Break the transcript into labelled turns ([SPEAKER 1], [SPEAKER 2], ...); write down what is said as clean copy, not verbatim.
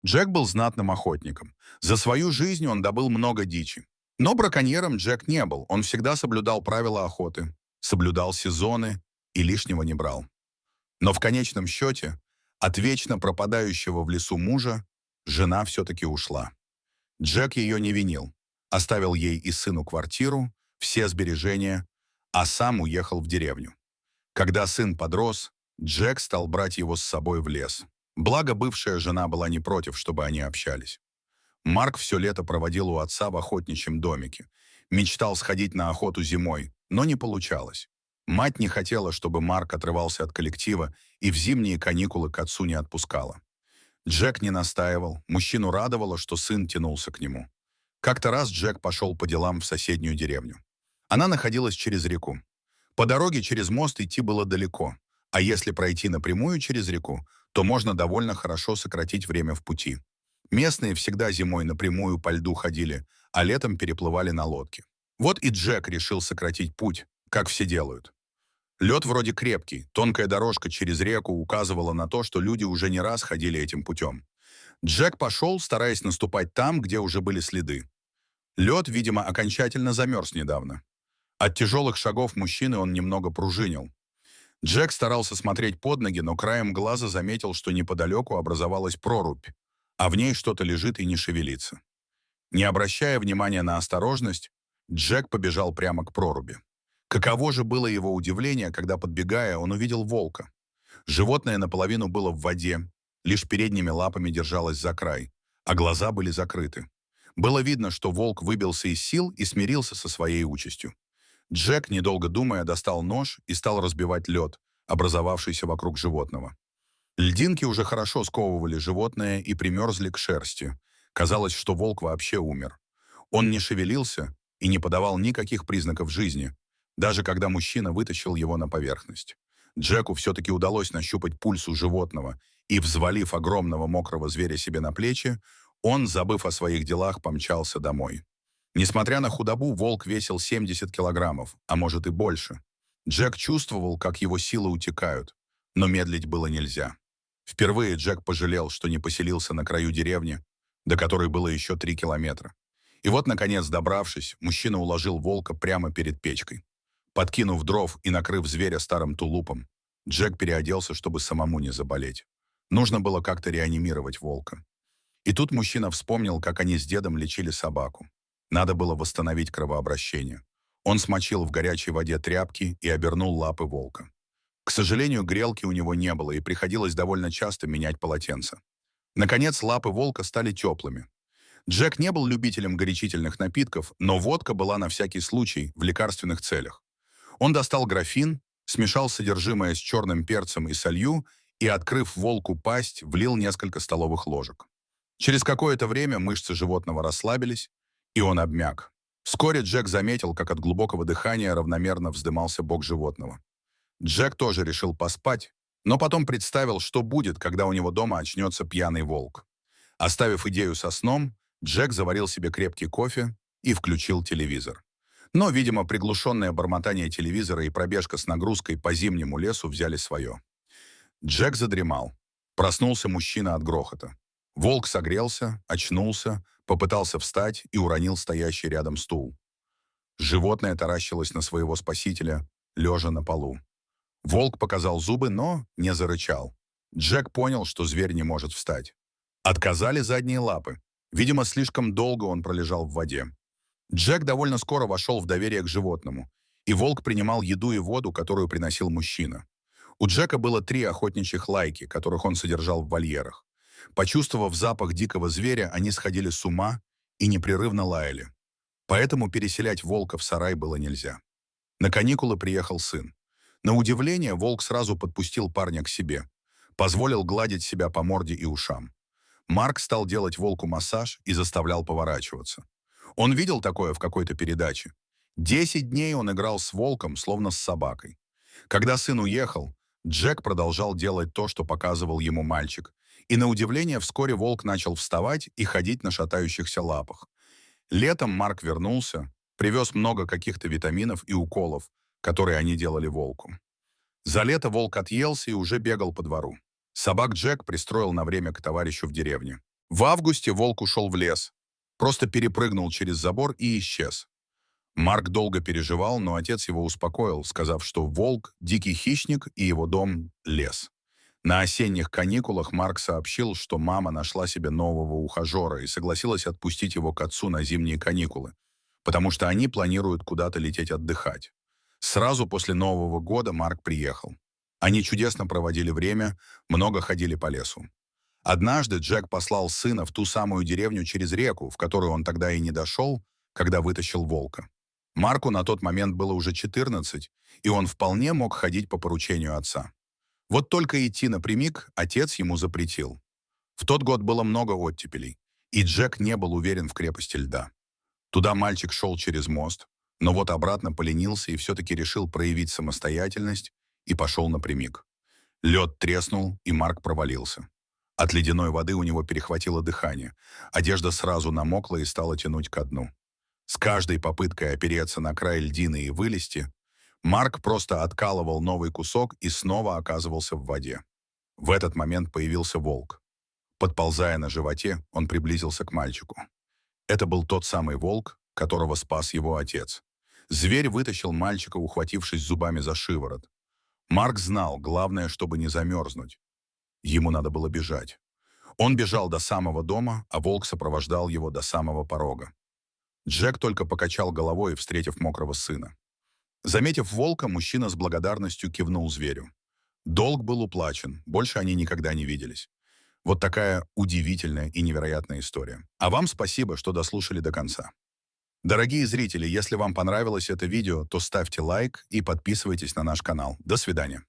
[SPEAKER 1] Джек был знатным охотником. За свою жизнь он добыл много дичи. Но браконьером Джек не был. Он всегда соблюдал правила охоты, соблюдал сезоны и лишнего не брал. Но в конечном счете от вечно пропадающего в лесу мужа жена все-таки ушла. Джек ее не винил. Оставил ей и сыну квартиру, все сбережения, а сам уехал в деревню. Когда сын подрос, Джек стал брать его с собой в лес. Благо, бывшая жена была не против, чтобы они общались. Марк все лето проводил у отца в охотничьем домике. Мечтал сходить на охоту зимой, но не получалось. Мать не хотела, чтобы Марк отрывался от коллектива и в зимние каникулы к отцу не отпускала. Джек не настаивал, мужчину радовало, что сын тянулся к нему. Как-то раз Джек пошел по делам в соседнюю деревню. Она находилась через реку. По дороге через мост идти было далеко, а если пройти напрямую через реку, то можно довольно хорошо сократить время в пути. Местные всегда зимой напрямую по льду ходили, а летом переплывали на лодке. Вот и Джек решил сократить путь, как все делают. Лед вроде крепкий, тонкая дорожка через реку указывала на то, что люди уже не раз ходили этим путем. Джек пошел, стараясь наступать там, где уже были следы. Лед, видимо, окончательно замерз недавно. От тяжелых шагов мужчины он немного пружинил. Джек старался смотреть под ноги, но краем глаза заметил, что неподалеку образовалась прорубь, а в ней что-то лежит и не шевелится. Не обращая внимания на осторожность, Джек побежал прямо к проруби. Каково же было его удивление, когда, подбегая, он увидел волка. Животное наполовину было в воде, лишь передними лапами держалось за край, а глаза были закрыты. Было видно, что волк выбился из сил и смирился со своей участью. Джек, недолго думая, достал нож и стал разбивать лед, образовавшийся вокруг животного. Льдинки уже хорошо сковывали животное и примерзли к шерсти. Казалось, что волк вообще умер. Он не шевелился и не подавал никаких признаков жизни, даже когда мужчина вытащил его на поверхность. Джеку все-таки удалось нащупать пульс у животного, и, взвалив огромного мокрого зверя себе на плечи, он, забыв о своих делах, помчался домой. Несмотря на худобу, волк весил 70 килограммов, а может и больше. Джек чувствовал, как его силы утекают, но медлить было нельзя. Впервые Джек пожалел, что не поселился на краю деревни, до которой было еще 3 километра. И вот, наконец, добравшись, мужчина уложил волка прямо перед печкой. Подкинув дров и накрыв зверя старым тулупом, Джек переоделся, чтобы самому не заболеть. Нужно было как-то реанимировать волка. И тут мужчина вспомнил, как они с дедом лечили собаку. Надо было восстановить кровообращение. Он смочил в горячей воде тряпки и обернул лапы волка. К сожалению, грелки у него не было, и приходилось довольно часто менять полотенце. Наконец, лапы волка стали теплыми. Джек не был любителем горячительных напитков, но водка была на всякий случай в лекарственных целях. Он достал графин, смешал содержимое с черным перцем и солью и, открыв волку пасть, влил несколько столовых ложек. Через какое-то время мышцы животного расслабились, и он обмяк. Вскоре Джек заметил, как от глубокого дыхания равномерно вздымался бок животного. Джек тоже решил поспать, но потом представил, что будет, когда у него дома очнется пьяный волк. Оставив идею со сном, Джек заварил себе крепкий кофе и включил телевизор. Но, видимо, приглушенное бормотание телевизора и пробежка с нагрузкой по зимнему лесу взяли свое. Джек задремал. Проснулся мужчина от грохота. Волк согрелся, очнулся, попытался встать и уронил стоящий рядом стул. Животное таращилось на своего спасителя, лежа на полу. Волк показал зубы, но не зарычал. Джек понял, что зверь не может встать. Отказали задние лапы. Видимо, слишком долго он пролежал в воде. Джек довольно скоро вошел в доверие к животному, и волк принимал еду и воду, которую приносил мужчина. У Джека было 3 охотничьих лайки, которых он содержал в вольерах. Почувствовав запах дикого зверя, они сходили с ума и непрерывно лаяли. Поэтому переселять волка в сарай было нельзя. На каникулы приехал сын. На удивление, волк сразу подпустил парня к себе. Позволил гладить себя по морде и ушам. Марк стал делать волку массаж и заставлял поворачиваться. Он видел такое в какой-то передаче. 10 дней он играл с волком, словно с собакой. Когда сын уехал, Джек продолжал делать то, что показывал ему мальчик. И на удивление вскоре волк начал вставать и ходить на шатающихся лапах. Летом Марк вернулся, привез много каких-то витаминов и уколов, которые они делали волку. За лето волк отъелся и уже бегал по двору. Собак Джек пристроил на время к товарищу в деревне. В августе волк ушел в лес, просто перепрыгнул через забор и исчез. Марк долго переживал, но отец его успокоил, сказав, что волк– дикий хищник и его дом– лес. На осенних каникулах Марк сообщил, что мама нашла себе нового ухажера и согласилась отпустить его к отцу на зимние каникулы, потому что они планируют куда-то лететь отдыхать. Сразу после Нового года Марк приехал. Они чудесно проводили время, много ходили по лесу. Однажды Джек послал сына в ту самую деревню через реку, в которую он тогда и не дошел, когда вытащил волка. Марку на тот момент было уже 14, и он вполне мог ходить по поручению отца. Вот только идти напрямик отец ему запретил. В тот год было много оттепелей, и Джек не был уверен в крепости льда. Туда мальчик шел через мост, но вот обратно поленился и все-таки решил проявить самостоятельность и пошел напрямик. Лед треснул, и Марк провалился. От ледяной воды у него перехватило дыхание. Одежда сразу намокла и стала тянуть ко дну. С каждой попыткой опереться на край льдины и вылезти, Марк просто откалывал новый кусок и снова оказывался в воде. В этот момент появился волк. Подползая на животе, он приблизился к мальчику. Это был тот самый волк, которого спас его отец. Зверь вытащил мальчика, ухватившись зубами за шиворот. Марк знал, главное, чтобы не замерзнуть. Ему надо было бежать. Он бежал до самого дома, а волк сопровождал его до самого порога. Джек только покачал головой, встретив мокрого сына. Заметив волка, мужчина с благодарностью кивнул зверю. Долг был уплачен, больше они никогда не виделись. Вот такая удивительная и невероятная история. А вам спасибо, что дослушали до конца. Дорогие зрители, если вам понравилось это видео, то ставьте лайк и подписывайтесь на наш канал. До свидания.